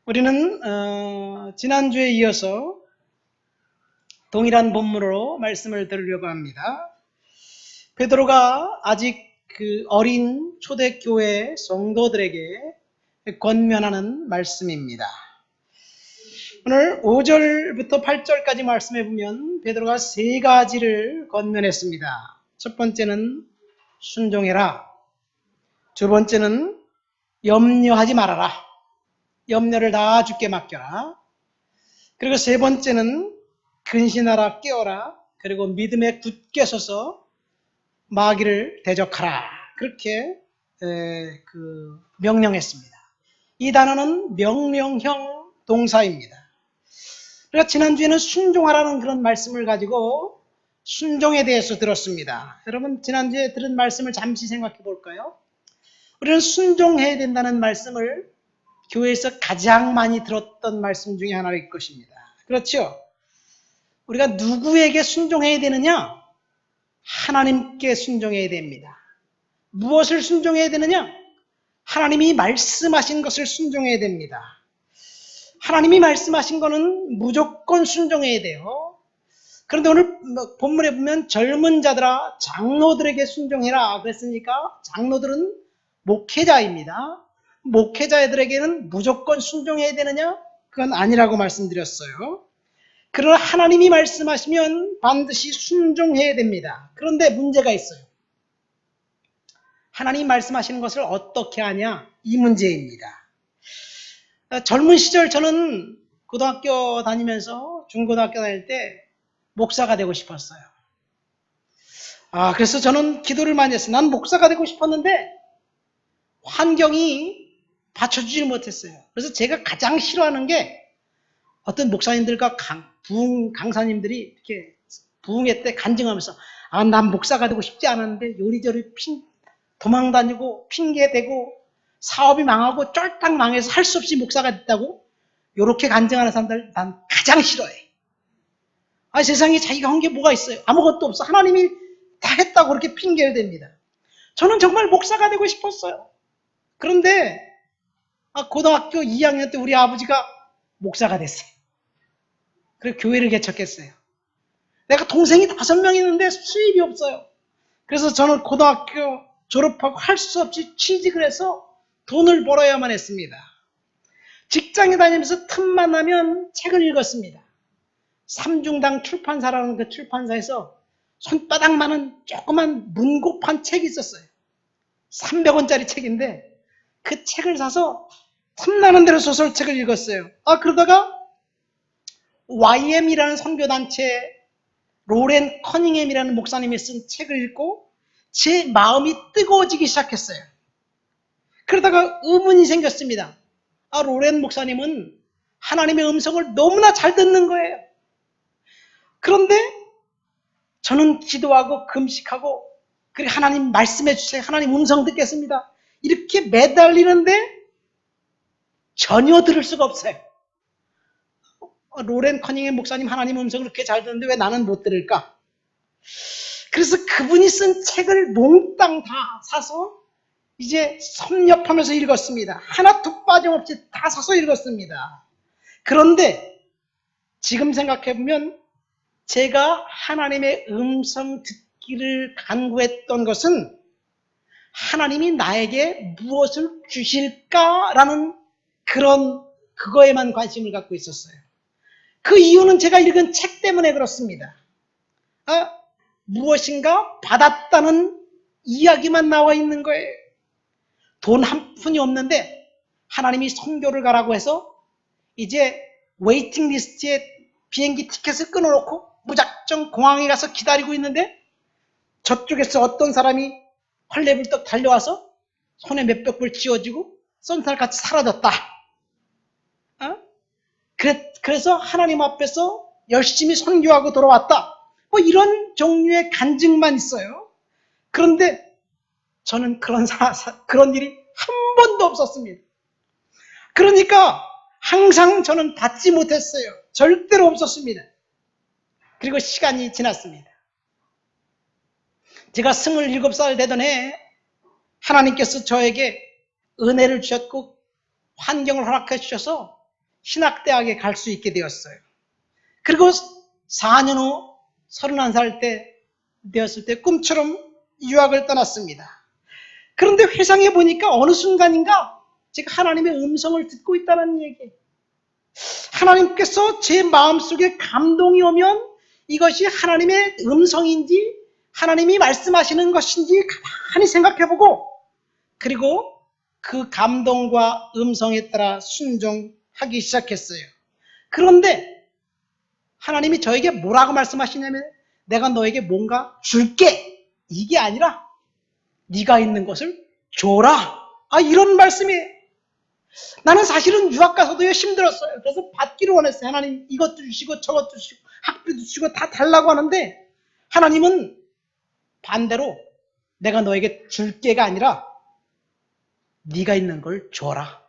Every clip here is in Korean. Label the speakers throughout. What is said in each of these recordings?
Speaker 1: 우리는 지난주에 이어서 동일한 본문으로 말씀을 들으려고 합니다. 베드로가 아직 그 어린 초대교회 성도들에게 권면하는 말씀입니다. 오늘 5절부터 8절까지 말씀해 보면 베드로가 세 가지를 권면했습니다. 첫 번째는 순종해라. 두 번째는 염려하지 말아라. 염려를 다 주께 맡겨라. 그리고 세 번째는 근신하라, 깨어라. 그리고 믿음에 굳게 서서 마귀를 대적하라. 그렇게 명령했습니다. 이 단어는 명령형 동사입니다. 그러니까 지난주에는 순종하라는 그런 말씀을 가지고 순종에 대해서 들었습니다. 여러분 지난주에 들은 말씀을 잠시 생각해 볼까요? 우리는 순종해야 된다는 말씀을 교회에서 가장 많이 들었던 말씀 중에 하나일 것입니다. 그렇죠? 우리가 누구에게 순종해야 되느냐? 하나님께 순종해야 됩니다. 무엇을 순종해야 되느냐? 하나님이 말씀하신 것을 순종해야 됩니다. 하나님이 말씀하신 것은 무조건 순종해야 돼요. 그런데 오늘 본문에 보면 젊은 자들아 장로들에게 순종해라 그랬으니까 장로들은 목회자입니다. 목회자들에게는 무조건 순종해야 되느냐? 그건 아니라고 말씀드렸어요. 그러나 하나님이 말씀하시면 반드시 순종해야 됩니다. 그런데 문제가 있어요. 하나님 말씀하시는 것을 어떻게 하냐? 이 문제입니다. 젊은 시절 저는 고등학교 다니면서 중고등학교 다닐 때 목사가 되고 싶었어요. 그래서 저는 기도를 많이 했어요. 난 목사가 되고 싶었는데 환경이 받쳐주지 못했어요. 그래서 제가 가장 싫어하는 게 어떤 목사님들과 부흥 강사님들이 이렇게 부흥회 때 간증하면서 난 목사가 되고 싶지 않았는데 요리조리 도망다니고 핑계대고 사업이 망하고 쫄딱 망해서 할 수 없이 목사가 됐다고 요렇게 간증하는 사람들 난 가장 싫어해. 세상에 자기가 한 게 뭐가 있어요? 아무것도 없어. 하나님이 다 했다고 그렇게 핑계를 댑니다. 저는 정말 목사가 되고 싶었어요. 그런데 고등학교 2학년 때 우리 아버지가 목사가 됐어요. 그래서 교회를 개척했어요. 내가 동생이 5명 있는데 수입이 없어요. 그래서 저는 고등학교 졸업하고 할 수 없이 취직을 해서 돈을 벌어야만 했습니다. 직장에 다니면서 틈만 나면 책을 읽었습니다. 삼중당 출판사라는 그 출판사에서 손바닥만한 조그만 문고판 책이 있었어요. 300원짜리 책인데 그 책을 사서 틈나는 대로 소설책을 읽었어요. 그러다가 YM이라는 선교단체 로렌 커닝햄이라는 목사님이 쓴 책을 읽고 제 마음이 뜨거워지기 시작했어요. 그러다가 의문이 생겼습니다. 로렌 목사님은 하나님의 음성을 너무나 잘 듣는 거예요. 그런데 저는 기도하고 금식하고 그래 하나님 말씀해 주세요. 하나님 음성 듣겠습니다. 이렇게 매달리는데 전혀 들을 수가 없어요. 로렌 커닝햄 목사님 하나님 음성을 그렇게 잘 듣는데 왜 나는 못 들을까? 그래서 그분이 쓴 책을 몽땅 다 사서 이제 섭렵하면서 읽었습니다. 하나도 빠짐없이 다 사서 읽었습니다. 그런데 지금 생각해보면 제가 하나님의 음성 듣기를 간구했던 것은 하나님이 나에게 무엇을 주실까라는 그거에만 관심을 갖고 있었어요. 그 이유는 제가 읽은 책 때문에 그렇습니다. 무엇인가 받았다는 이야기만 나와 있는 거예요. 돈 한 푼이 없는데 하나님이 선교를 가라고 해서 이제 웨이팅 리스트에 비행기 티켓을 끊어놓고 무작정 공항에 가서 기다리고 있는데 저쪽에서 어떤 사람이 헐레벌떡 달려와서 손에 몇백 불 쥐어주고 쏜살같이 사라졌다. 그래서 하나님 앞에서 열심히 선교하고 돌아왔다. 이런 종류의 간증만 있어요. 그런데 저는 그런 일이 한 번도 없었습니다. 그러니까 항상 저는 받지 못했어요. 절대로 없었습니다. 그리고 시간이 지났습니다. 제가 27살 되던 해 하나님께서 저에게 은혜를 주셨고 환경을 허락해 주셔서 신학대학에 갈 수 있게 되었어요. 그리고 4년 후 31살 때 되었을 때 꿈처럼 유학을 떠났습니다. 그런데 회상해 보니까 어느 순간인가 제가 하나님의 음성을 듣고 있다는 얘기예요. 하나님께서 제 마음속에 감동이 오면 이것이 하나님의 음성인지 하나님이 말씀하시는 것인지 가만히 생각해보고 그리고 그 감동과 음성에 따라 순종하기 시작했어요. 그런데 하나님이 저에게 뭐라고 말씀하시냐면 내가 너에게 뭔가 줄게 이게 아니라 네가 있는 것을 줘라. 이런 말씀이에요. 나는 사실은 유학 가서도 힘들었어요. 그래서 받기를 원했어요. 하나님 이것도 주시고 저것도 주시고 학비도 주시고 다 달라고 하는데 하나님은 반대로 내가 너에게 줄게가 아니라 네가 있는 걸 줘라.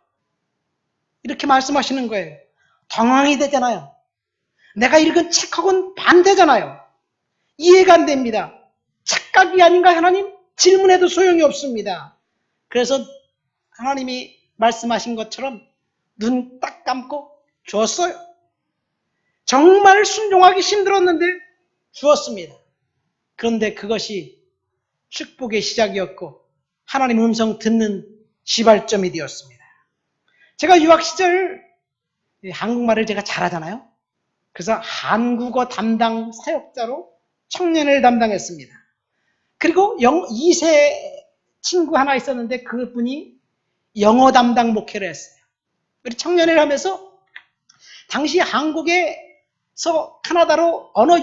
Speaker 1: 이렇게 말씀하시는 거예요. 당황이 되잖아요. 내가 읽은 책하고는 반대잖아요. 이해가 안 됩니다. 착각이 아닌가 하나님? 질문해도 소용이 없습니다. 그래서 하나님이 말씀하신 것처럼 눈 딱 감고 주었어요. 정말 순종하기 힘들었는데 주었습니다. 그런데 그것이 축복의 시작이었고 하나님 음성 듣는 시발점이 되었습니다. 제가 유학 시절 한국말을 제가 잘하잖아요. 그래서 한국어 담당 사역자로 청년을 담당했습니다. 그리고 2세 친구 하나 있었는데 그분이 영어 담당 목회를 했어요. 우리 청년회를 하면서 당시 한국에서 카나다로 언어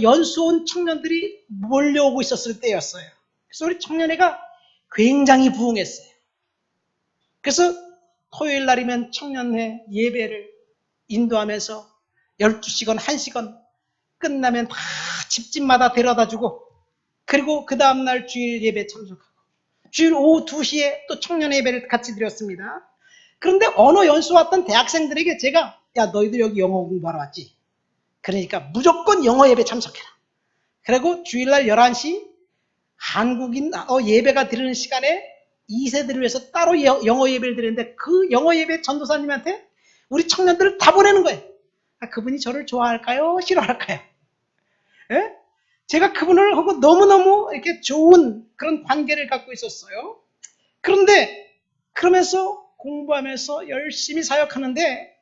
Speaker 1: 연수 온 청년들이 몰려오고 있었을 때였어요. 그래서 우리 청년회가 굉장히 부흥했어요. 그래서 토요일 날이면 청년회 예배를 인도하면서 12시간, 1시간 끝나면 다 집집마다 데려다주고 그리고 그 다음날 주일 예배 참석하고 주일 오후 2시에 또 청년 예배를 같이 드렸습니다. 그런데 언어 연수 왔던 대학생들에게 제가 야 너희들 여기 영어 공부하러 왔지? 그러니까 무조건 영어 예배 참석해라. 그리고 주일날 11시 한국인 예배가 드리는 시간에 2세들을 위해서 따로 영어 예배를 드리는데 그 영어 예배 전도사님한테 우리 청년들을 다 보내는 거예요. 그분이 저를 좋아할까요? 싫어할까요? 예? 제가 그분을 하고 너무너무 이렇게 좋은 그런 관계를 갖고 있었어요. 그런데 그러면서 공부하면서 열심히 사역하는데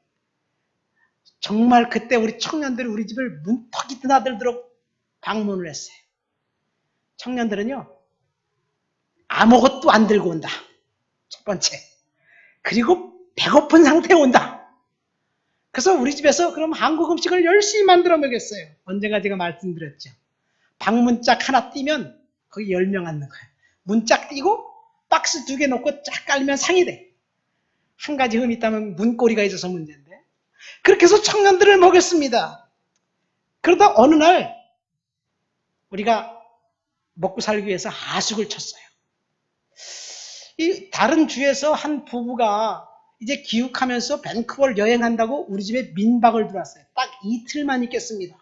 Speaker 1: 정말 그때 우리 청년들이 우리 집을 문턱이 드나들도록 방문을 했어요. 청년들은요 아무것도 안 들고 온다. 첫 번째. 그리고 배고픈 상태에 온다. 그래서 우리 집에서 그럼 한국 음식을 열심히 만들어 먹였어요. 언젠가 제가 말씀드렸죠. 방문짝 하나 띄면 거기 10명 앉는 거예요. 문짝 띄고 박스 2개 놓고 쫙 깔면 상이 돼. 한 가지 흠이 있다면 문고리가 있어서 문제인데. 그렇게 해서 청년들을 먹였습니다. 그러다 어느 날 우리가 먹고 살기 위해서 하숙을 쳤어요. 이 다른 주에서 한 부부가 이제 귀국하면서 밴쿠버를 여행한다고 우리 집에 민박을 들어왔어요. 딱 이틀만 있겠습니다.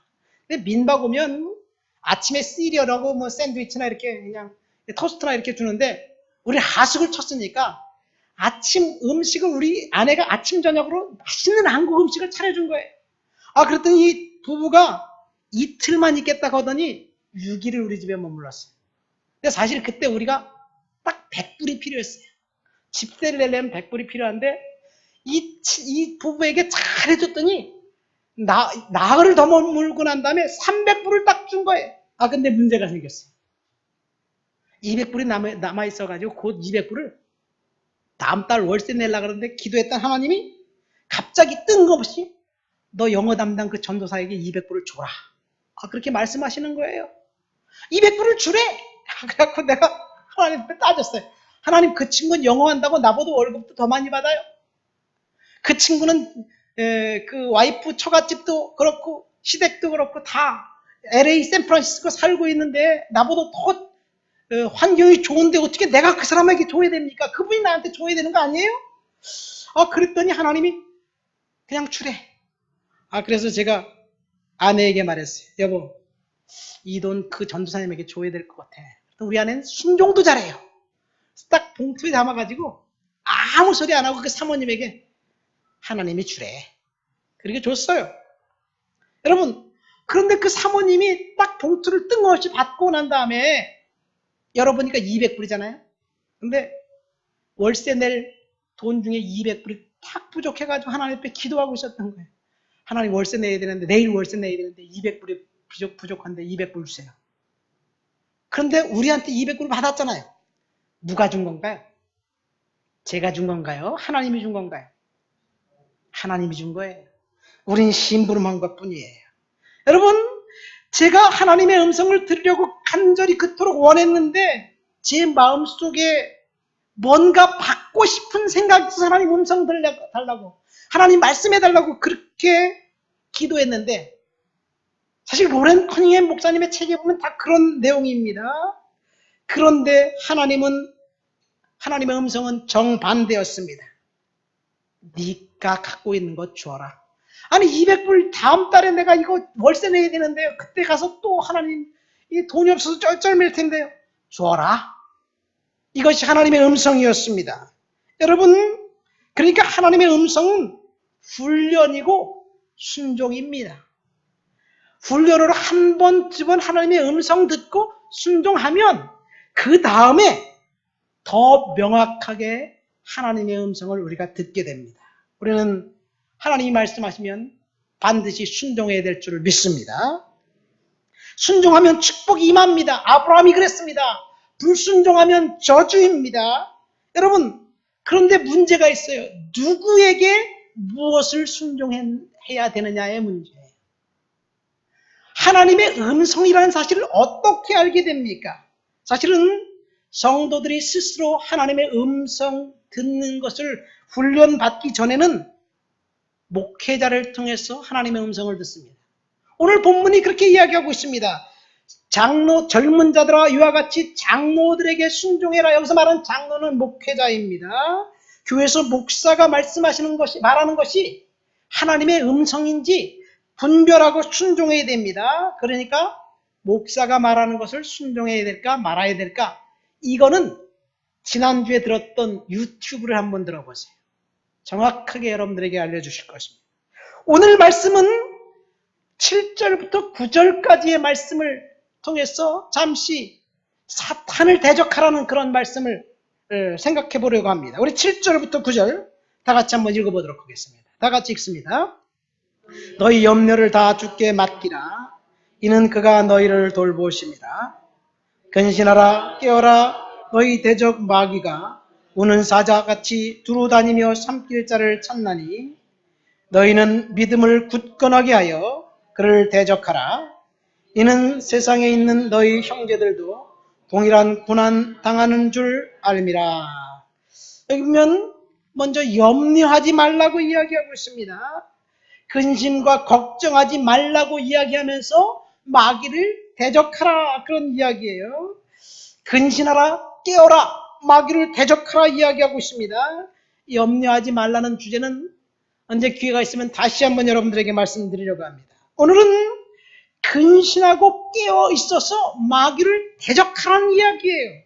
Speaker 1: 근데 민박 오면 아침에 시리얼하고 뭐 샌드위치나 이렇게 그냥 토스트나 이렇게 주는데 우리 하숙을 쳤으니까 아침 음식을 우리 아내가 아침 저녁으로 맛있는 한국 음식을 차려준 거예요. 그랬더니 이 부부가 이틀만 있겠다고 하더니 6일을 우리 집에 머물렀어요. 근데 사실 그때 우리가 딱 100불이 필요했어요. 집세를 내려면 100불이 필요한데 이 부부에게 잘 해줬더니 나흘을 더 머물고 난 다음에 300불을 딱 준 거예요. 근데 문제가 생겼어요. 200불이 남아있어가지고 곧 200불을 다음 달 월세 내려고 그러는데 기도했던 하나님이 갑자기 뜬금없이 너 영어 담당 그 전도사에게 200불을 줘라. 그렇게 말씀하시는 거예요. 200불을 주래. 그래갖고 내가 하나님한테 따졌어요. 하나님 그 친구는 영어 한다고 나보다 월급도 더 많이 받아요. 그 친구는 그 와이프 처갓집도 그렇고 시댁도 그렇고 다 LA 샌프란시스코 살고 있는데 나보다 더 환경이 좋은데 어떻게 내가 그 사람에게 줘야 됩니까? 그분이 나한테 줘야 되는 거 아니에요? 그랬더니 하나님이 그냥 주래. 그래서 제가 아내에게 말했어요. 여보, 이 돈 그 전도사님에게 줘야 될 것 같아. 우리 아내는 순종도 잘해요. 딱 봉투에 담아가지고 아무 소리 안 하고 그 사모님에게 하나님이 주래. 그렇게 줬어요. 여러분, 그런데 그 사모님이 딱 봉투를 뜬금없이 받고 난 다음에 열어보니까 200불이잖아요. 근데 월세 낼 돈 중에 200불이 딱 부족해가지고 하나님 앞에 기도하고 있었던 거예요. 하나님 월세 내야 되는데, 내일 월세 내야 되는데 200불이 부족한데 200불 주세요. 그런데 우리한테 200불 받았잖아요. 누가 준 건가요? 제가 준 건가요? 하나님이 준 건가요? 하나님이 준 거예요. 우린 심부름한 것뿐이에요. 여러분, 제가 하나님의 음성을 들으려고 간절히 그토록 원했는데 제 마음속에 뭔가 받고 싶은 생각이 있어서 하나님 음성 달라고, 하나님 말씀해달라고 그렇게 기도했는데, 사실 로렌 커닝햄 목사님의 책에 보면 다 그런 내용입니다. 그런데 하나님의 음성은 정반대였습니다. 네가 갖고 있는 것 줘라. 아니 200불 다음 달에 내가 이거 월세 내야 되는데요. 그때 가서 또 하나님 이 돈이 없어서 쩔쩔맬 텐데요. 줘라. 이것이 하나님의 음성이었습니다. 여러분, 그러니까 하나님의 음성은 훈련이고 순종입니다. 훈련으로 한 번, 두 번 하나님의 음성 듣고 순종하면 그 다음에 더 명확하게 하나님의 음성을 우리가 듣게 됩니다. 우리는 하나님이 말씀하시면 반드시 순종해야 될 줄을 믿습니다. 순종하면 축복이 임합니다. 아브라함이 그랬습니다. 불순종하면 저주입니다. 여러분, 그런데 문제가 있어요. 누구에게 무엇을 순종해야 되느냐의 문제예요. 하나님의 음성이라는 사실을 어떻게 알게 됩니까? 사실은 성도들이 스스로 하나님의 음성 듣는 것을 훈련받기 전에는 목회자를 통해서 하나님의 음성을 듣습니다. 오늘 본문이 그렇게 이야기하고 있습니다. 젊은 자들아 이와 같이 장로들에게 순종해라. 여기서 말하는 장로는 목회자입니다. 교회에서 목사가 말하는 것이 하나님의 음성인지 분별하고 순종해야 됩니다. 그러니까 목사가 말하는 것을 순종해야 될까 말아야 될까? 이거는 지난주에 들었던 유튜브를 한번 들어보세요. 정확하게 여러분들에게 알려주실 것입니다. 오늘 말씀은 7절부터 9절까지의 말씀을 통해서 잠시 사탄을 대적하라는 그런 말씀을 생각해 보려고 합니다. 우리 7절부터 9절 다 같이 한번 읽어보도록 하겠습니다. 다 같이 읽습니다. 너희 염려를 다 주께 맡기라. 이는 그가 너희를 돌보심이라. 근신하라 깨어라. 너희 대적 마귀가 우는 사자같이 두루다니며 삼킬 자를 찾나니 너희는 믿음을 굳건하게 하여 그를 대적하라. 이는 세상에 있는 너희 형제들도 동일한 고난 당하는 줄 알미라. 여기 보면 먼저 염려하지 말라고 이야기하고 있습니다. 근심과 걱정하지 말라고 이야기하면서 마귀를 대적하라 그런 이야기예요. 근신하라 깨어라 마귀를 대적하라 이야기하고 있습니다. 염려하지 말라는 주제는 언제 기회가 있으면 다시 한번 여러분들에게 말씀드리려고 합니다. 오늘은 근신하고 깨어 있어서 마귀를 대적하라는 이야기예요.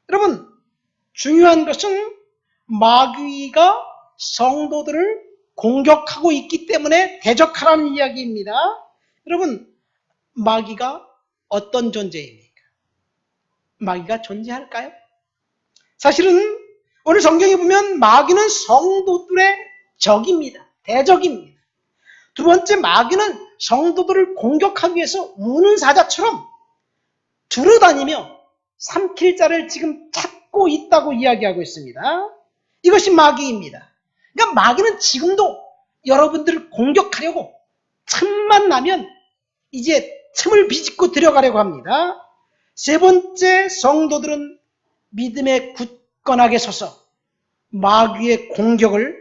Speaker 1: 여러분, 중요한 것은 마귀가 성도들을 공격하고 있기 때문에 대적하라는 이야기입니다. 여러분, 마귀가 어떤 존재입니까? 마귀가 존재할까요? 사실은 오늘 성경에 보면 마귀는 성도들의 적입니다. 대적입니다. 두 번째, 마귀는 성도들을 공격하기 위해서 우는 사자처럼 두루다니며 삼킬 자를 지금 찾고 있다고 이야기하고 있습니다. 이것이 마귀입니다. 그러니까 마귀는 지금도 여러분들을 공격하려고 틈만 나면 이제 틈을 비집고 들어가려고 합니다. 세 번째, 성도들은 믿음에 굳건하게 서서 마귀의 공격을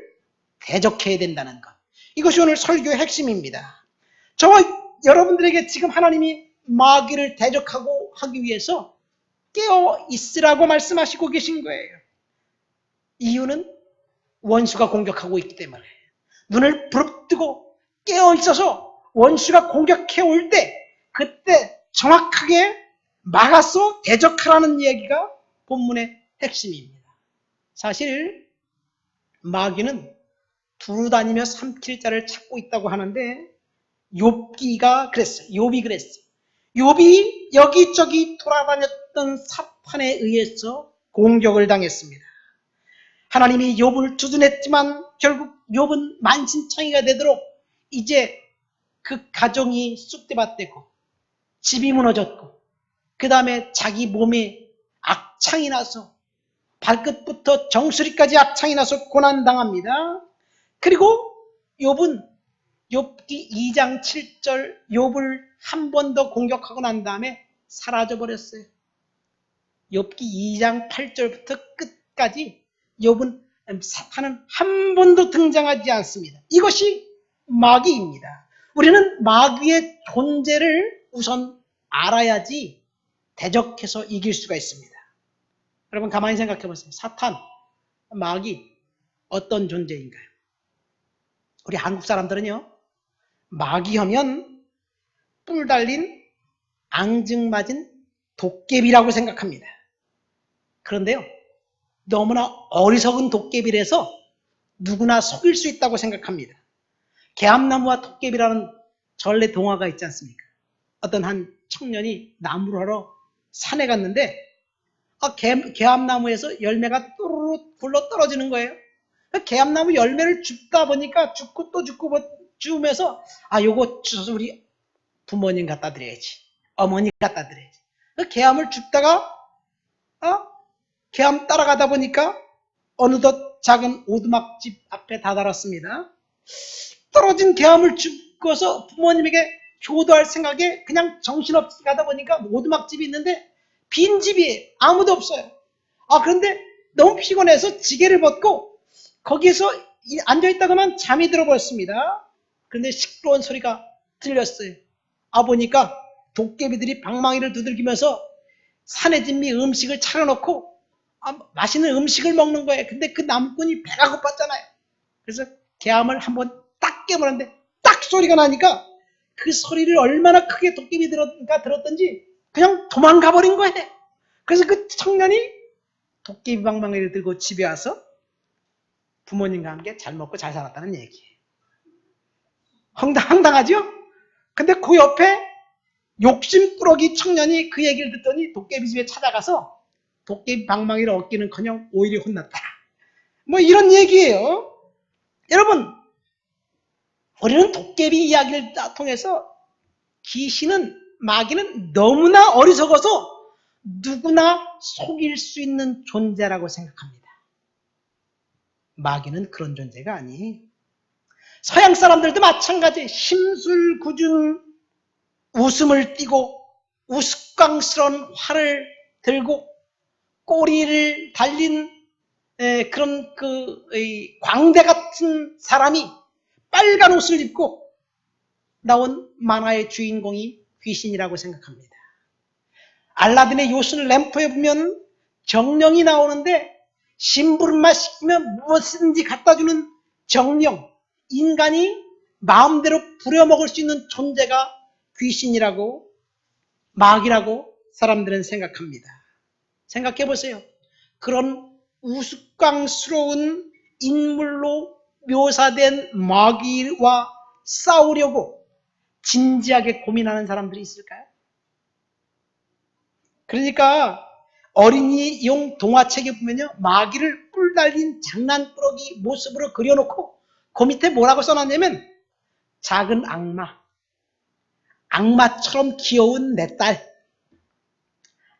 Speaker 1: 대적해야 된다는 것. 이것이 오늘 설교의 핵심입니다. 저와 여러분들에게 지금 하나님이 마귀를 대적하고 하기 위해서 깨어 있으라고 말씀하시고 계신 거예요. 이유는 원수가 공격하고 있기 때문에. 눈을 부릅뜨고 깨어 있어서 원수가 공격해 올 때 그때 정확하게 막아서 대적하라는 이야기가 본문의 핵심입니다. 사실 마귀는 두루 다니며 삼킬 자를 찾고 있다고 하는데 욥기가 그랬어요. 욥이 그랬어요. 욥이 여기저기 돌아다녔던 사탄에 의해서 공격을 당했습니다. 하나님이 욥을 두둔했지만 결국 욥은 만신창이가 되도록 이제 그 가정이 쑥대밭되고 집이 무너졌고 그 다음에 자기 몸에 악창이 나서 발끝부터 정수리까지 악창이 나서 고난당합니다. 그리고 욥은 욥기 2장 7절 욥을 한 번 더 공격하고 난 다음에 사라져버렸어요. 욥기 2장 8절부터 끝까지 욥은 사탄은 한 번도 등장하지 않습니다. 이것이 마귀입니다. 우리는 마귀의 존재를 우선 알아야지 대적해서 이길 수가 있습니다. 여러분 가만히 생각해 보세요. 사탄, 마귀 어떤 존재인가요? 우리 한국 사람들은요. 마귀 하면 뿔 달린 앙증맞은 도깨비라고 생각합니다. 그런데요. 너무나 어리석은 도깨비라서 누구나 속일 수 있다고 생각합니다. 개암나무와 도깨비라는 전래 동화가 있지 않습니까? 어떤 한 청년이 나무를 하러 산에 갔는데 개암나무에서 열매가 또르르 굴러 떨어지는 거예요. 개암나무 열매를 줍다 보니까 줍고 또 줍고 주우면서 요거 주워서 우리 부모님 갖다 드려야지. 어머니 갖다 드려야지. 개암을 줍다가 개암 따라가다 보니까 어느덧 작은 오두막집 앞에 다다랐습니다. 떨어진 개암을 줍고서 부모님에게 효도할 생각에 그냥 정신없이 가다 보니까 오두막집이 있는데 빈집이에요. 아무도 없어요. 그런데 너무 피곤해서 지게를 벗고 거기서 앉아있다가만 잠이 들어버렸습니다. 그런데 시끄러운 소리가 들렸어요. 보니까 도깨비들이 방망이를 두들기면서 산의 진미 음식을 차려놓고 맛있는 음식을 먹는 거예요. 근데 그 나무꾼이 배가 고팠잖아요. 그래서 개암을 한번 딱 깨물었는데 딱 소리가 나니까 그 소리를 얼마나 크게 도깨비가 들었던지 그냥 도망가 버린 거예요. 그래서 그 청년이 도깨비 방망이를 들고 집에 와서 부모님과 함께 잘 먹고 잘 살았다는 얘기예요. 황당하죠? 근데 그 옆에 욕심꾸러기 청년이 그 얘기를 듣더니 도깨비 집에 찾아가서 도깨비 방망이를 얻기는커녕 오히려 혼났다. 이런 얘기예요. 여러분, 우리는 도깨비 이야기를 통해서 귀신은 마귀는 너무나 어리석어서 누구나 속일 수 있는 존재라고 생각합니다. 마귀는 그런 존재가 아니에요. 서양 사람들도 마찬가지 심술궂은 웃음을 띠고 우스꽝스러운 활을 들고 꼬리를 달린 그런 광대 같은 사람이 빨간 옷을 입고 나온 만화의 주인공이 귀신이라고 생각합니다. 알라딘의 요술 램프에 보면 정령이 나오는데 심부름만 시키면 무엇이든지 갖다주는 정령, 인간이 마음대로 부려먹을 수 있는 존재가 귀신이라고 마귀라고 사람들은 생각합니다. 생각해 보세요. 그런 우스꽝스러운 인물로 묘사된 마귀와 싸우려고 진지하게 고민하는 사람들이 있을까요? 그러니까 어린이용 동화책에 보면요. 마귀를 뿔 달린 장난꾸러기 모습으로 그려놓고 그 밑에 뭐라고 써놨냐면 작은 악마, 악마처럼 귀여운 내 딸,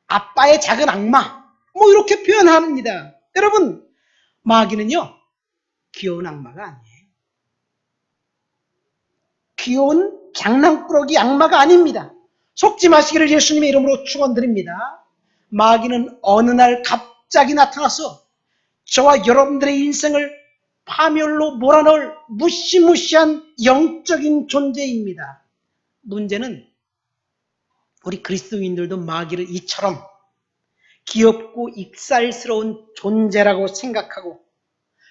Speaker 1: 아빠의 작은 악마, 이렇게 표현합니다. 여러분, 마귀는요, 귀여운 악마가 아니에요. 귀여운 장난꾸러기 악마가 아닙니다. 속지 마시기를 예수님의 이름으로 축원드립니다. 마귀는 어느 날 갑자기 나타나서 저와 여러분들의 인생을 파멸로 몰아넣을 무시무시한 영적인 존재입니다. 문제는 우리 그리스도인들도 마귀를 이처럼 귀엽고 익살스러운 존재라고 생각하고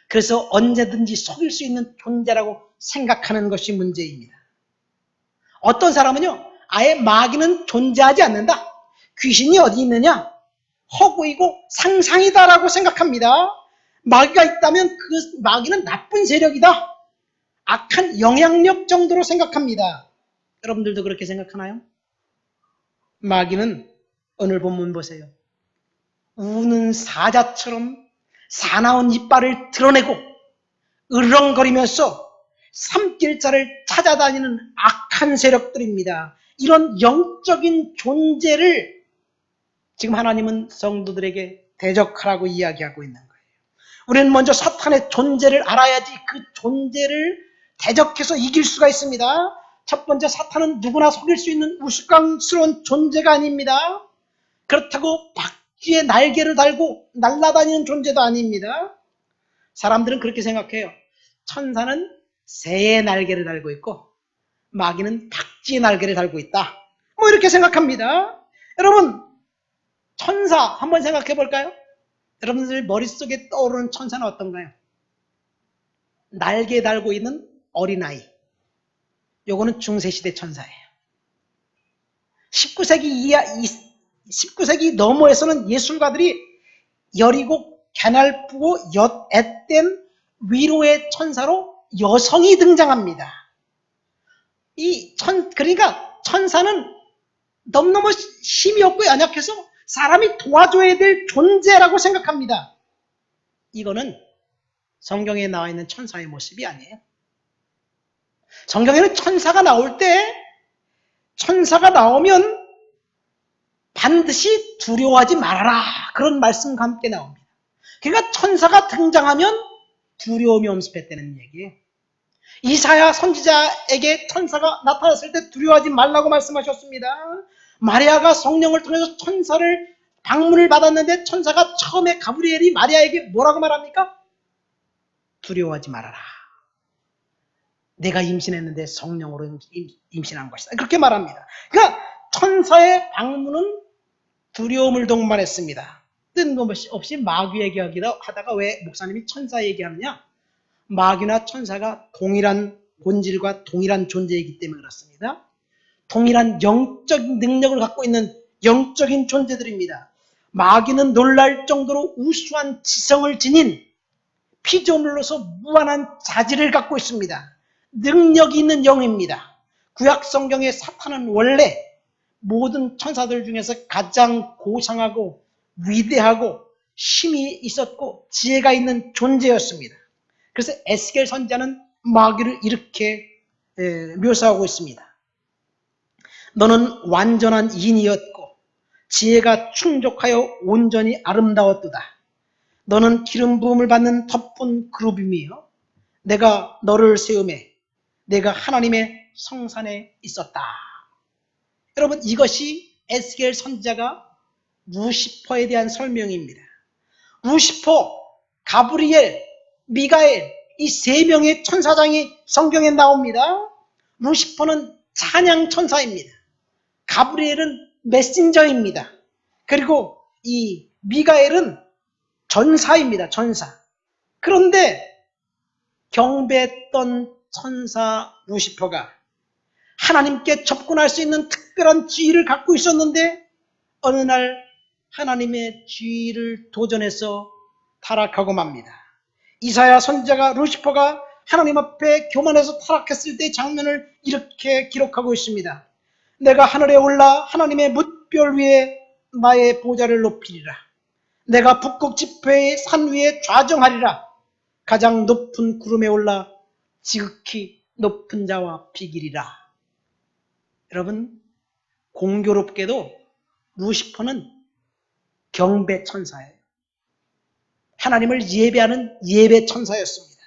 Speaker 1: 그래서 언제든지 속일 수 있는 존재라고 생각하는 것이 문제입니다. 어떤 사람은요, 아예 마귀는 존재하지 않는다. 귀신이 어디 있느냐? 허구이고 상상이다라고 생각합니다. 마귀가 있다면 그 마귀는 나쁜 세력이다. 악한 영향력 정도로 생각합니다. 여러분들도 그렇게 생각하나요? 마귀는 오늘 본문 보세요. 우는 사자처럼 사나운 이빨을 드러내고 으르렁거리면서 삼킬자를 찾아다니는 악한 세력들입니다. 이런 영적인 존재를 지금 하나님은 성도들에게 대적하라고 이야기하고 있는 거예요. 우리는 먼저 사탄의 존재를 알아야지 그 존재를 대적해서 이길 수가 있습니다. 첫 번째, 사탄은 누구나 속일 수 있는 우스꽝스러운 존재가 아닙니다. 그렇다고 박쥐의 날개를 달고 날아다니는 존재도 아닙니다. 사람들은 그렇게 생각해요. 천사는 새의 날개를 달고 있고 마귀는 박쥐의 날개를 달고 있다. 뭐 이렇게 생각합니다. 여러분, 천사 한번 생각해 볼까요? 여러분들 머릿속에 떠오르는 천사는 어떤가요? 날개 달고 있는 어린아이. 요거는 중세시대 천사예요. 19세기 너머에서는 예술가들이 여리고 가냘프고 앳된 위로의 천사로 여성이 등장합니다. 그러니까 천사는 너무너무 힘이 없고 연약해서 사람이 도와줘야 될 존재라고 생각합니다. 이거는 성경에 나와 있는 천사의 모습이 아니에요. 성경에는 천사가 나오면 반드시 두려워하지 말아라. 그런 말씀과 함께 나옵니다. 그러니까 천사가 등장하면 두려움이 엄습했다는 얘기예요. 이사야 선지자에게 천사가 나타났을 때 두려워하지 말라고 말씀하셨습니다. 마리아가 성령을 통해서 천사를 방문을 받았는데 천사가 처음에 가브리엘이 마리아에게 뭐라고 말합니까? 두려워하지 말아라. 내가 임신했는데 성령으로 임신한 것이다. 그렇게 말합니다. 그러니까 천사의 방문은 두려움을 동반했습니다. 뜬금없이 마귀 얘기하다가 왜 목사님이 천사 얘기하느냐? 마귀나 천사가 동일한 본질과 동일한 존재이기 때문에 그렇습니다. 동일한 영적인 능력을 갖고 있는 영적인 존재들입니다. 마귀는 놀랄 정도로 우수한 지성을 지닌 피조물로서 무한한 자질을 갖고 있습니다. 능력이 있는 영입니다. 구약 성경의 사탄은 원래 모든 천사들 중에서 가장 고상하고 위대하고 힘이 있었고 지혜가 있는 존재였습니다. 그래서 에스겔 선지자는 마귀를 이렇게 묘사하고 있습니다. 너는 완전한 인이었고 지혜가 충족하여 온전히 아름다웠도다. 너는 기름 부음을 받는 덮은 그룹이며 내가 너를 세우매 내가 하나님의 성산에 있었다. 여러분, 이것이 에스겔 선지자가 루시퍼에 대한 설명입니다. 루시퍼, 가브리엘, 미가엘 이 세 명의 천사장이 성경에 나옵니다. 루시퍼는 찬양 천사입니다. 가브리엘은 메신저입니다. 그리고 이 미가엘은 전사입니다. 전사. 그런데 경배했던 천사 루시퍼가 하나님께 접근할 수 있는 특별한 지위를 갖고 있었는데 어느 날 하나님의 지위를 도전해서 타락하고 맙니다. 이사야 선지자가 루시퍼가 하나님 앞에 교만해서 타락했을 때의 장면을 이렇게 기록하고 있습니다. 내가 하늘에 올라 하나님의 뭇별 위에 나의 보좌를 높이리라. 내가 북극 지폐의 산 위에 좌정하리라. 가장 높은 구름에 올라 지극히 높은 자와 비기리라. 여러분, 공교롭게도 루시퍼는 경배 천사예요. 하나님을 예배하는 예배 천사였습니다.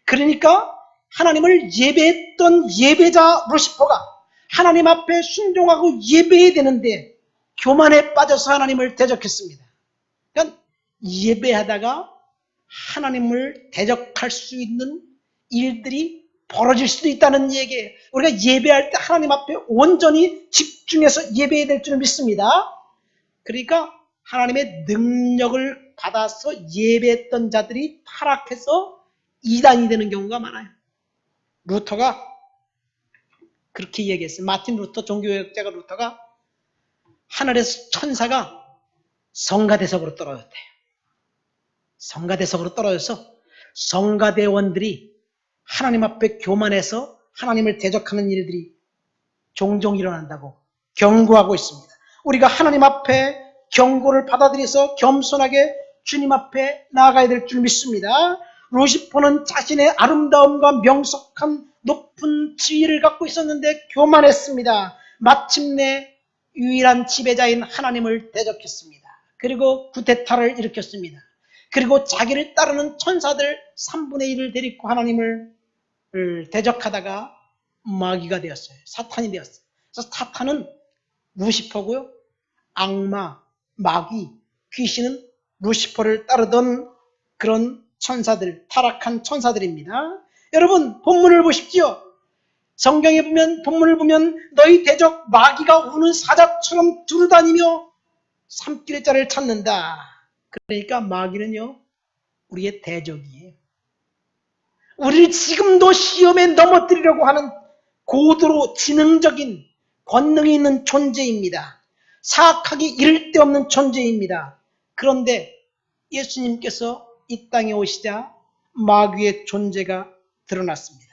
Speaker 1: 그러니까 하나님을 예배했던 예배자 루시퍼가 하나님 앞에 순종하고 예배해야 되는데 교만에 빠져서 하나님을 대적했습니다. 그러니까 예배하다가 하나님을 대적할 수 있는 일들이 벌어질 수도 있다는 얘기예요. 우리가 예배할 때 하나님 앞에 온전히 집중해서 예배해야 될 줄 믿습니다. 그러니까 하나님의 능력을 받아서 예배했던 자들이 타락해서 이단이 되는 경우가 많아요. 루터가 그렇게 얘기했어요. 마틴 루터, 종교개혁자가 루터가 하늘에서 천사가 성가대석으로 떨어졌대요. 성가대석으로 떨어져서 성가대원들이 하나님 앞에 교만해서 하나님을 대적하는 일들이 종종 일어난다고 경고하고 있습니다. 우리가 하나님 앞에 경고를 받아들여서 겸손하게 주님 앞에 나아가야 될 줄 믿습니다. 루시퍼는 자신의 아름다움과 명석한 높은 지위를 갖고 있었는데 교만했습니다. 마침내 유일한 지배자인 하나님을 대적했습니다. 그리고 구테타를 일으켰습니다. 그리고 자기를 따르는 천사들 3분의 1을 데리고 하나님을 대적하다가 마귀가 되었어요. 사탄이 되었어요. 그래서 사탄은 루시퍼고요. 악마, 마귀, 귀신은 루시퍼를 따르던 그런 천사들, 타락한 천사들입니다. 여러분, 본문을 보십시오. 성경에 보면, 본문을 보면 너희 대적 마귀가 우는 사자처럼 두루다니며 삼킬 자를 찾는다. 그러니까 마귀는요, 우리의 대적이에요. 우리를 지금도 시험에 넘어뜨리려고 하는 고도로 지능적인 권능이 있는 존재입니다. 사악하기 이를 데 없는 존재입니다. 그런데 예수님께서 이 땅에 오시자 마귀의 존재가 드러났습니다.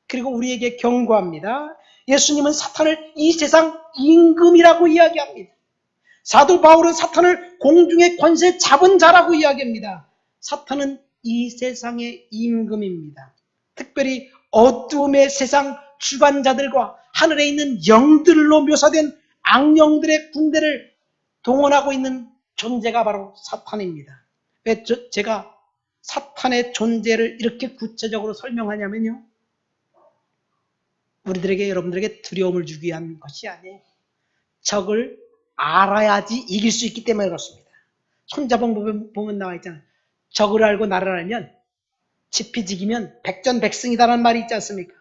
Speaker 1: 그리고 우리에게 경고합니다. 예수님은 사탄을 이 세상 임금이라고 이야기합니다. 사도 바울은 사탄을 공중의 권세 잡은 자라고 이야기합니다. 사탄은 이 세상의 임금입니다. 특별히 어두움의 세상 주관자들과 하늘에 있는 영들로 묘사된 악령들의 군대를 동원하고 있는 존재가 바로 사탄입니다. 왜 제가 사탄의 존재를 이렇게 구체적으로 설명하냐면요, 우리들에게, 여러분들에게 두려움을 주기 위한 것이 아니에요. 적을 알아야지 이길 수 있기 때문에 그렇습니다. 손자봉 보면 나와 있잖아요. 적을 알고 나를 알면 지피지기면 백전백승이다라는 말이 있지 않습니까?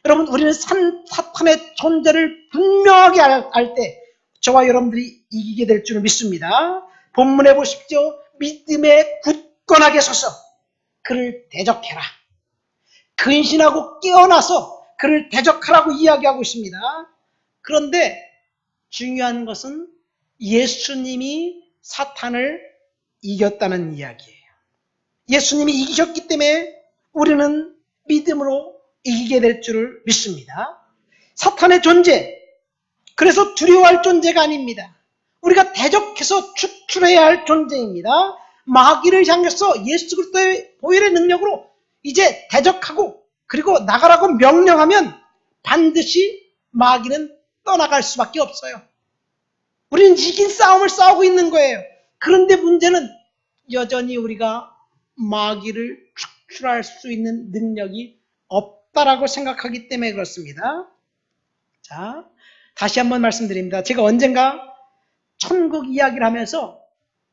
Speaker 1: 여러분, 우리는 사탄의 존재를 분명하게 알 때 저와 여러분들이 이기게 될 줄 믿습니다. 본문에 보십시오. 믿음에 굳건하게 서서 그를 대적해라. 근신하고 깨어나서 그를 대적하라고 이야기하고 있습니다. 그런데 중요한 것은 예수님이 사탄을 이겼다는 이야기예요. 예수님이 이기셨기 때문에 우리는 믿음으로 이기게 될 줄을 믿습니다. 사탄의 존재, 그래서 두려워할 존재가 아닙니다. 우리가 대적해서 추출해야 할 존재입니다. 마귀를 향해서 예수 그리스도의 보혈의 능력으로 이제 대적하고 그리고 나가라고 명령하면 반드시 마귀는 떠나갈 수밖에 없어요. 우리는 이긴 싸움을 싸우고 있는 거예요. 그런데 문제는 여전히 우리가 마귀를 축출할 수 있는 능력이 없다라고 생각하기 때문에 그렇습니다. 자, 다시 한번 말씀드립니다. 제가 언젠가 천국 이야기를 하면서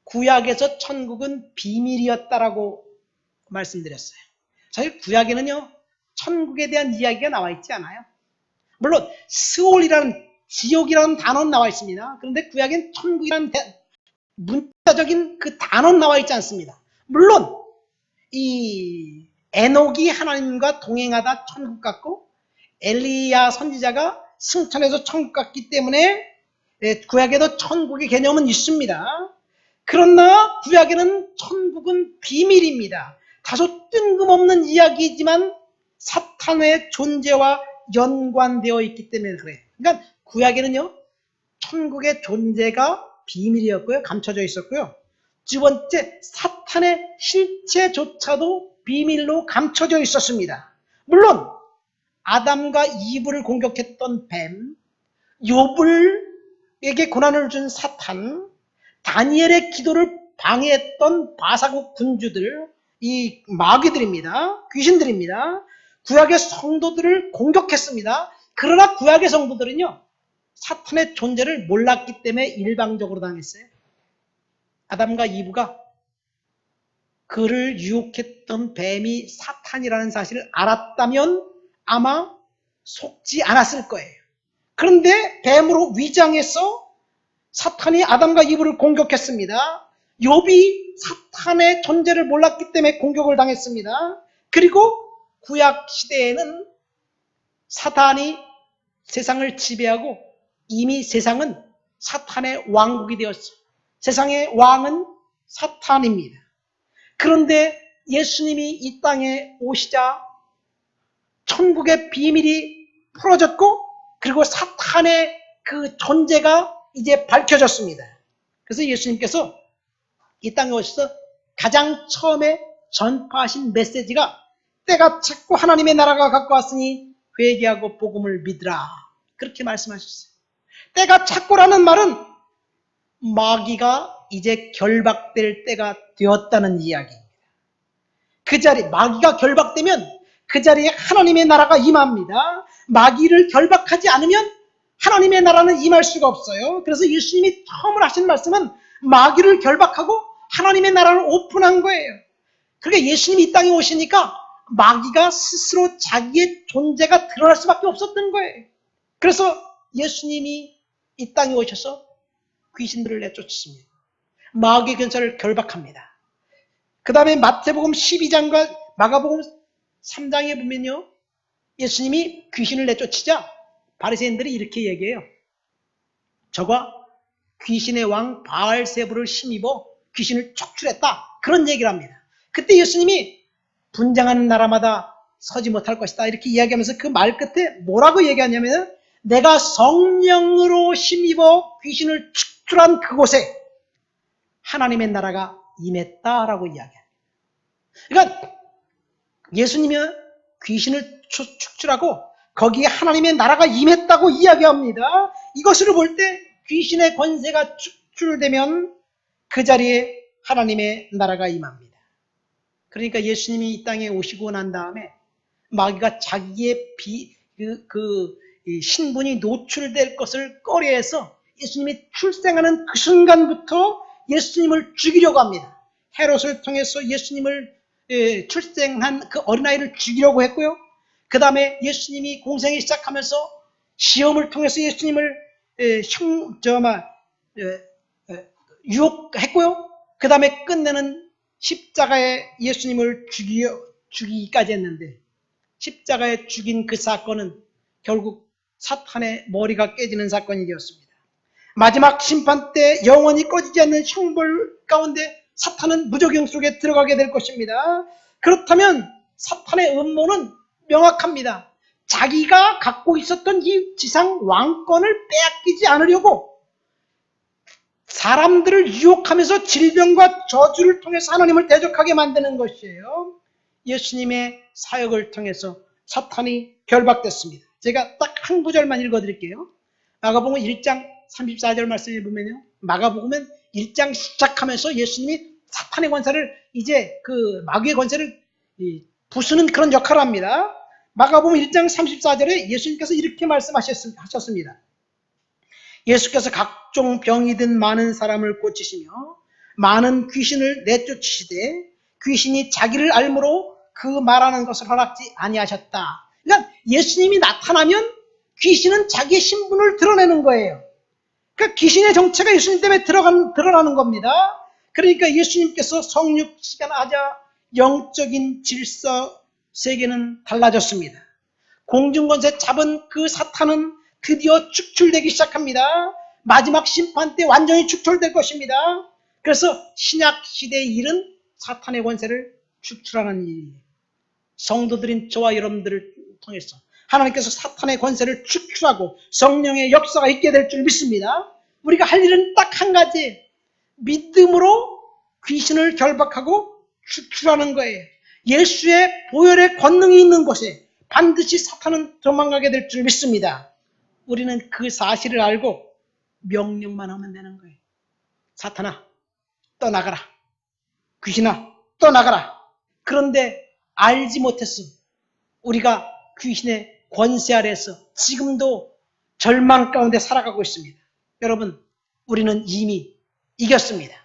Speaker 1: 구약에서 천국은 비밀이었다라고 말씀드렸어요. 사실 구약에는요, 천국에 대한 이야기가 나와 있지 않아요. 물론 스올이라는 지옥이라는 단어는 나와 있습니다. 그런데 구약엔 천국이라는 문자적인 그 단어는 나와 있지 않습니다. 물론 이 에녹이 하나님과 동행하다 천국 갔고 엘리야 선지자가 승천해서 천국 갔기 때문에 구약에도 천국의 개념은 있습니다. 그러나 구약에는 천국은 비밀입니다. 다소 뜬금없는 이야기이지만 사탄의 존재와 연관되어 있기 때문에 그래요. 그러니까 구약에는요, 천국의 존재가 비밀이었고요, 감춰져 있었고요. 두 번째, 사탄의 실체조차도 비밀로 감춰져 있었습니다. 물론 아담과 이브를 공격했던 뱀, 욥에게 고난을 준 사탄, 다니엘의 기도를 방해했던 바사국 군주들, 이 마귀들입니다. 귀신들입니다. 구약의 성도들을 공격했습니다. 그러나 구약의 성도들은요, 사탄의 존재를 몰랐기 때문에 일방적으로 당했어요. 아담과 이브가 그를 유혹했던 뱀이 사탄이라는 사실을 알았다면 아마 속지 않았을 거예요. 그런데 뱀으로 위장해서 사탄이 아담과 이브를 공격했습니다. 욥이 사탄의 존재를 몰랐기 때문에 공격을 당했습니다. 그리고 구약 시대에는 사탄이 세상을 지배하고 이미 세상은 사탄의 왕국이 되었어요. 세상의 왕은 사탄입니다. 그런데 예수님이 이 땅에 오시자 천국의 비밀이 풀어졌고 그리고 사탄의 그 존재가 이제 밝혀졌습니다. 그래서 예수님께서 이 땅에 오셔서 가장 처음에 전파하신 메시지가 때가 찼고 하나님의 나라가 가까웠으니 회개하고 복음을 믿으라. 그렇게 말씀하셨어요. 때가 찼고라는 말은 마귀가 이제 결박될 때가 되었다는 이야기입니다. 그 자리, 마귀가 결박되면 그 자리에 하나님의 나라가 임합니다. 마귀를 결박하지 않으면 하나님의 나라는 임할 수가 없어요. 그래서 예수님이 처음으로 하신 말씀은 마귀를 결박하고 하나님의 나라를 오픈한 거예요. 그러니까 예수님이 이 땅에 오시니까 마귀가 스스로 자기의 존재가 드러날 수밖에 없었던 거예요. 그래서 예수님이 이 땅에 오셔서 귀신들을 내쫓습니다. 마귀의 권세를 결박합니다. 그 다음에 마태복음 12장과 마가복음 3장에 보면요, 예수님이 귀신을 내쫓으자 바리새인들이 이렇게 얘기해요. 저가 귀신의 왕 바알세부를 힘입어 귀신을 촉출했다. 그런 얘기를 합니다. 그때 예수님이 분쟁하는 나라마다 서지 못할 것이다. 이렇게 이야기하면서 그 말 끝에 뭐라고 얘기하냐면 내가 성령으로 힘입어 귀신을 축출한 그곳에 하나님의 나라가 임했다라고 이야기합니다. 그러니까 예수님이 귀신을 축출하고 거기에 하나님의 나라가 임했다고 이야기합니다. 이것을 볼 때 귀신의 권세가 축출되면 그 자리에 하나님의 나라가 임합니다. 그러니까 예수님이 이 땅에 오시고 난 다음에 마귀가 자기의 신분이 노출될 것을 꺼려해서 예수님이 출생하는 그 순간부터 예수님을 죽이려고 합니다. 헤롯을 통해서 예수님을 출생한 그 어린아이를 죽이려고 했고요. 그 다음에 예수님이 공생이 시작하면서 시험을 통해서 예수님을 유혹했고요. 그 다음에 끝내는 십자가에 예수님을 죽이기까지 했는데 십자가에 죽인 그 사건은 결국 사탄의 머리가 깨지는 사건이 되었습니다. 마지막 심판 때 영원히 꺼지지 않는 형벌 가운데 사탄은 무적용 속에 들어가게 될 것입니다. 그렇다면 사탄의 음모는 명확합니다. 자기가 갖고 있었던 이 지상 왕권을 빼앗기지 않으려고 사람들을 유혹하면서 질병과 저주를 통해서 하나님을 대적하게 만드는 것이에요. 예수님의 사역을 통해서 사탄이 결박됐습니다. 제가 딱 한 구절만 읽어드릴게요. 마가복음 1장 34절 말씀을 보면요. 마가복음은 1장 시작하면서 예수님이 사탄의 권세를 이제 그 마귀의 권세를 부수는 그런 역할을 합니다. 마가복음 1장 34절에 예수님께서 이렇게 말씀하셨습니다. 예수께서 각종 병이 든 많은 사람을 고치시며 많은 귀신을 내쫓으시되 귀신이 자기를 알므로 그 말하는 것을 허락지 아니하셨다. 그러니까 예수님이 나타나면 귀신은 자기의 신분을 드러내는 거예요. 그러니까 귀신의 정체가 예수님 때문에 드러나는 겁니다. 그러니까 예수님께서 성육신하자 영적인 질서 세계는 달라졌습니다. 공중권세 잡은 그 사탄은 드디어 축출되기 시작합니다. 마지막 심판 때 완전히 축출될 것입니다. 그래서 신약 시대의 일은 사탄의 권세를 축출하는 일이에요. 성도들인 저와 여러분들을 통해서 하나님께서 사탄의 권세를 축출하고 성령의 역사가 있게 될 줄 믿습니다. 우리가 할 일은 딱 한 가지, 믿음으로 귀신을 결박하고 축출하는 거예요. 예수의 보혈의 권능이 있는 곳에 반드시 사탄은 도망가게 될 줄 믿습니다. 우리는 그 사실을 알고 명령만 하면 되는 거예요. 사탄아, 떠나가라. 귀신아, 떠나가라. 그런데 알지 못했음. 우리가 귀신의 권세 아래에서 지금도 절망 가운데 살아가고 있습니다. 여러분, 우리는 이미 이겼습니다.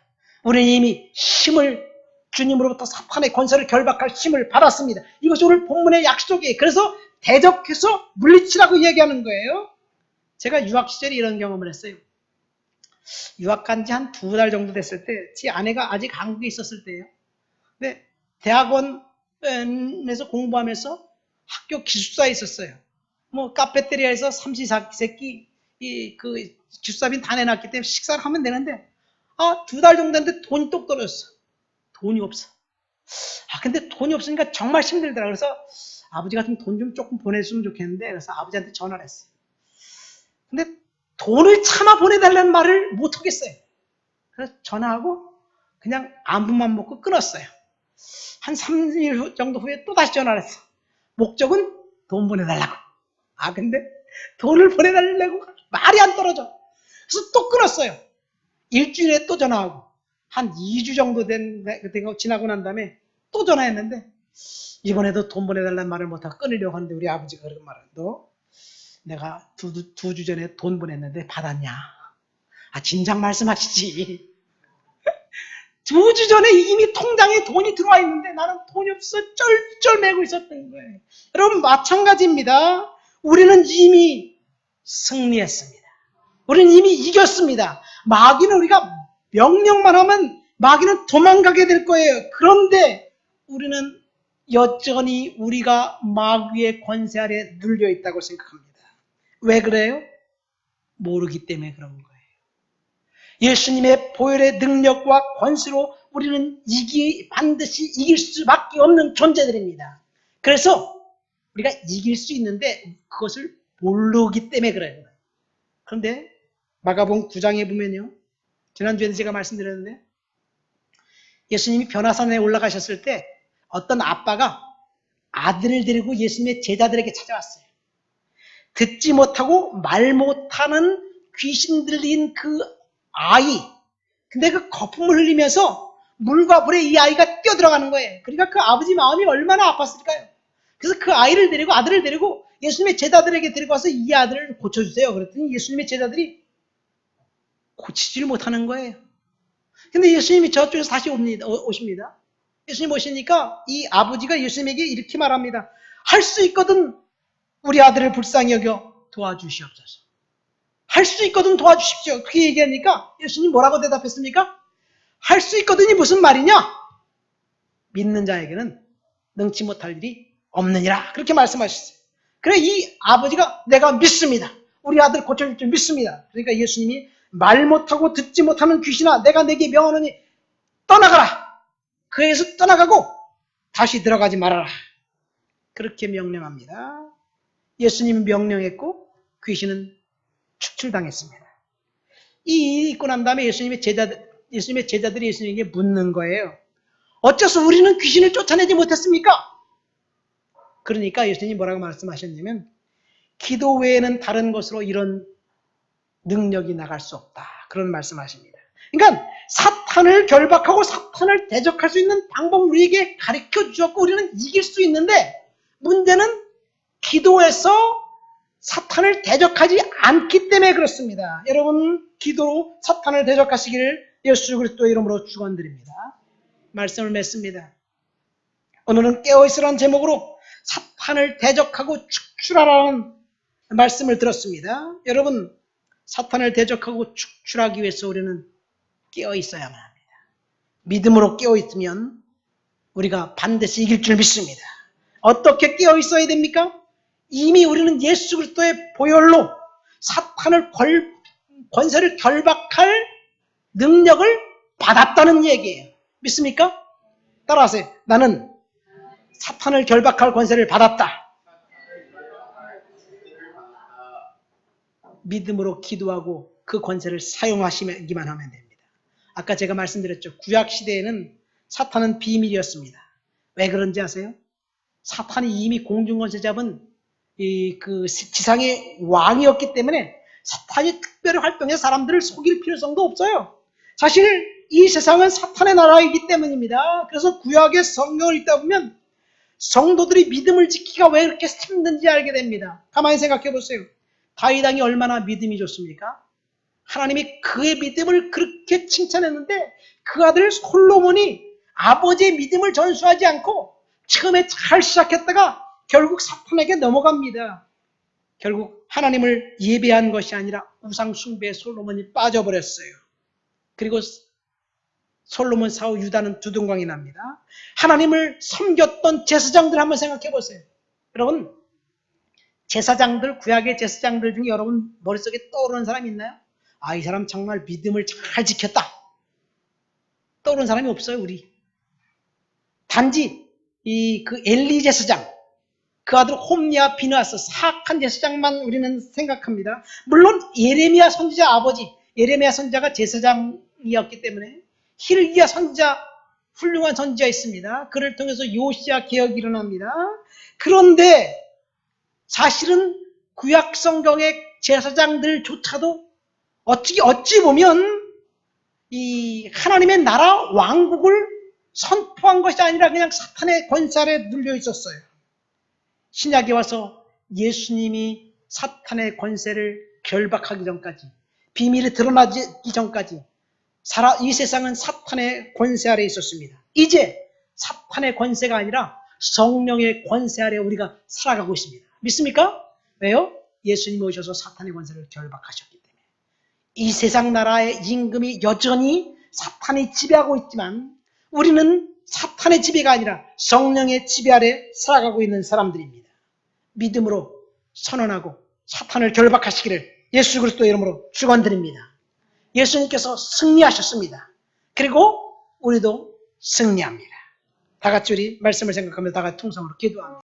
Speaker 1: 우리는 이미 힘을 주님으로부터 사탄의 권세를 결박할 힘을 받았습니다. 이것이 오늘 본문의 약속이에요. 그래서 대적해서 물리치라고 얘기하는 거예요. 제가 유학 시절에 이런 경험을 했어요. 유학한 지 한 2달 정도 됐을 때, 제 아내가 아직 한국에 있었을 때예요. 근데 대학원에서 공부하면서 학교 기숙사에 있었어요. 뭐 카페테리아에서 삼시세끼 그 주사빈 다 내놨기 때문에 식사를 하면 되는데 2달 정도 됐는데 돈이 똑 떨어졌어. 돈이 없어. 근데 돈이 없으니까 정말 힘들더라. 그래서 아버지가 좀 돈 좀 조금 보내주면 좋겠는데, 그래서 아버지한테 전화를 했어요. 근데 돈을 차마 보내달라는 말을 못 하겠어요. 그래서 전화하고 그냥 안부만 먹고 끊었어요. 한 3일 정도 후에 또 다시 전화를 했어. 목적은 돈 보내달라고. 근데 돈을 보내달라고 말이 안 떨어져. 그래서 또 끊었어요. 일주일에 또 전화하고 한 2주 정도 지나고 난 다음에 또 전화했는데 이번에도 돈 보내달라는 말을 못하고 끊으려고 하는데 우리 아버지가 그렇게 말하는 너 내가 두 주 전에 돈 보냈는데 받았냐? 진작 말씀하시지. 2주 전에 이미 통장에 돈이 들어와 있는데 나는 돈이 없어 쩔쩔매고 있었던 거예요. 여러분 마찬가지입니다. 우리는 이미 승리했습니다. 우리는 이미 이겼습니다. 마귀는 우리가 명령만 하면 마귀는 도망가게 될 거예요. 그런데 우리는 여전히 우리가 마귀의 권세 아래 눌려 있다고 생각합니다. 왜 그래요? 모르기 때문에 그런 거예요. 예수님의 보혈의 능력과 권세로 우리는 반드시 이길 수밖에 없는 존재들입니다. 그래서 우리가 이길 수 있는데 그것을 모르기 때문에 그래요. 그런데 마가복음 9장에 보면요. 지난주에도 제가 말씀드렸는데 예수님이 변화산에 올라가셨을 때 어떤 아빠가 아들을 데리고 예수님의 제자들에게 찾아왔어요. 듣지 못하고 말 못하는 귀신 들린 그 아이. 근데 그 거품을 흘리면서 물과 불에 이 아이가 뛰어들어가는 거예요. 그러니까 그 아버지 마음이 얼마나 아팠을까요? 그래서 그 아들을 데리고 예수님의 제자들에게 데리고 와서 이 아들을 고쳐주세요. 그랬더니 예수님의 제자들이 고치질 못하는 거예요. 근데 예수님이 저쪽에서 다시 오십니다. 예수님 오시니까 이 아버지가 예수님에게 이렇게 말합니다. 할 수 있거든 우리 아들을 불쌍히 여겨 도와주시옵소서. 할 수 있거든 도와주십시오. 그렇게 얘기하니까 예수님 뭐라고 대답했습니까? 할 수 있거든이 무슨 말이냐? 믿는 자에게는 능치 못할 일이 없느니라. 그렇게 말씀하셨어요. 그래 이 아버지가 내가 믿습니다. 우리 아들 고쳐줄 줄 믿습니다. 그러니까 예수님이 말 못하고 듣지 못하는 귀신아 내가 내게 명하노니 떠나가라. 그에서 떠나가고 다시 들어가지 말아라. 그렇게 명령합니다. 예수님 명령했고 귀신은 축출당했습니다. 이 일이 있고 난 다음에 예수님의 제자들이 예수님에게 묻는 거예요. 어째서 우리는 귀신을 쫓아내지 못했습니까? 그러니까 예수님이 뭐라고 말씀하셨냐면 기도 외에는 다른 것으로 이런 능력이 나갈 수 없다. 그런 말씀하십니다. 그러니까 사탄을 결박하고 사탄을 대적할 수 있는 방법 우리에게 가르쳐 주셨고 우리는 이길 수 있는데 문제는 기도에서 사탄을 대적하지 않기 때문에 그렇습니다. 여러분 기도로 사탄을 대적하시기를 예수 그리스도의 이름으로 축원드립니다. 말씀을 맺습니다. 오늘은 깨어있으라는 제목으로 사탄을 대적하고 축출하라는 말씀을 들었습니다. 여러분 사탄을 대적하고 축출하기 위해서 우리는 깨어있어야만 합니다. 믿음으로 깨어있으면 우리가 반드시 이길 줄 믿습니다. 어떻게 깨어있어야 됩니까? 이미 우리는 예수 그리스도의 보혈로 사탄을 권세를 결박할 능력을 받았다는 얘기예요. 믿습니까? 따라하세요. 나는 사탄을 결박할 권세를 받았다. 믿음으로 기도하고 그 권세를 사용하시기만 하면 됩니다. 아까 제가 말씀드렸죠. 구약 시대에는 사탄은 비밀이었습니다. 왜 그런지 아세요? 사탄이 이미 공중권세 잡은 그 지상의 왕이었기 때문에 사탄이 특별히 활동해서 사람들을 속일 필요성도 없어요. 사실 이 세상은 사탄의 나라이기 때문입니다. 그래서 구약의 성경을 읽다 보면 성도들이 믿음을 지키기가 왜 그렇게 힘든지 알게 됩니다. 가만히 생각해 보세요. 다윗 왕이 얼마나 믿음이 좋습니까? 하나님이 그의 믿음을 그렇게 칭찬했는데 그 아들 솔로몬이 아버지의 믿음을 전수하지 않고 처음에 잘 시작했다가 결국 사탄에게 넘어갑니다. 결국 하나님을 예배한 것이 아니라 우상 숭배에 솔로몬이 빠져버렸어요. 그리고 솔로몬 사후 유다는 두둥강이 납니다. 하나님을 섬겼던 제사장들 한번 생각해 보세요. 여러분 제사장들, 구약의 제사장들 중에 여러분 머릿속에 떠오르는 사람 있나요? 이 사람 정말 믿음을 잘 지켰다. 떠오르는 사람이 없어요, 우리. 단지 그 엘리 제사장, 그 아들 홈리와 비느하스 사악한 제사장만 우리는 생각합니다. 물론 예레미야 선지자 아버지, 예레미야 선지자가 제사장이었기 때문에 hil기야 선지자, 훌륭한 선지자 있습니다. 그를 통해서 요시야 개혁이 일어납니다. 그런데 사실은 구약 성경의 제사장들조차도 어찌 보면 이 하나님의 나라 왕국을 선포한 것이 아니라 그냥 사탄의 권세 아래 눌려 있었어요. 신약에 와서 예수님이 사탄의 권세를 결박하기 전까지, 비밀이 드러나기 전까지 이 세상은 사탄의 권세 아래 있었습니다. 이제 사탄의 권세가 아니라 성령의 권세 아래 우리가 살아가고 있습니다. 믿습니까? 왜요? 예수님이 오셔서 사탄의 권세를 결박하셨기 때문에. 이 세상 나라의 임금이 여전히 사탄이 지배하고 있지만 우리는 사탄의 지배가 아니라 성령의 지배 아래 살아가고 있는 사람들입니다. 믿음으로 선언하고 사탄을 결박하시기를 예수 그리스도의 이름으로 축원드립니다. 예수님께서 승리하셨습니다. 그리고 우리도 승리합니다. 다 같이 우리 말씀을 생각하며 다 같이 통성으로 기도합니다.